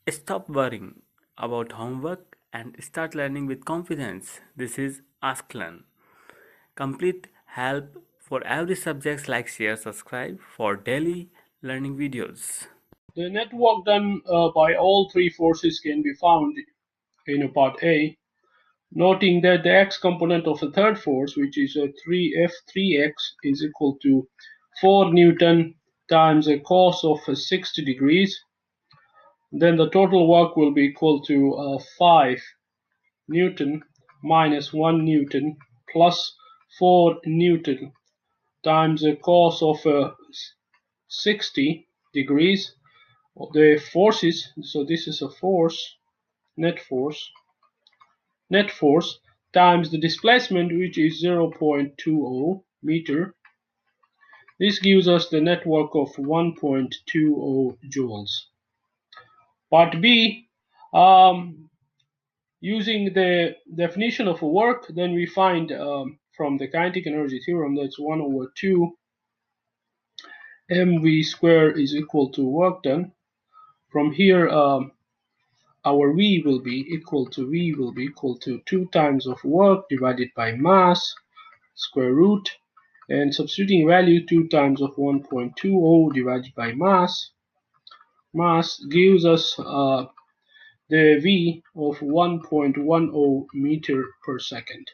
Stop worrying about homework and start learning with confidence. This is Ask Learn. Complete help for every subject. Like, share, subscribe for daily learning videos. The net work done by all three forces can be found in part A, noting that the x component of the third force, which is a 3F3x, is equal to 4 Newton times a cos of 60 degrees. Then the total work will be equal to 5 Newton minus 1 Newton plus 4 Newton times the cos of 60 degrees. The forces, so this is a force, net force, net force times the displacement, which is 0.20 meter. This gives us the network of 1.20 joules. Part B, using the definition of a work, then we find from the kinetic energy theorem that's 1 over 2 mv squared is equal to work done. From here, our V will be equal to 2 times of work divided by mass square root, and substituting value 2 times of 1.20 divided by mass gives us the V of 1.10 meter per second.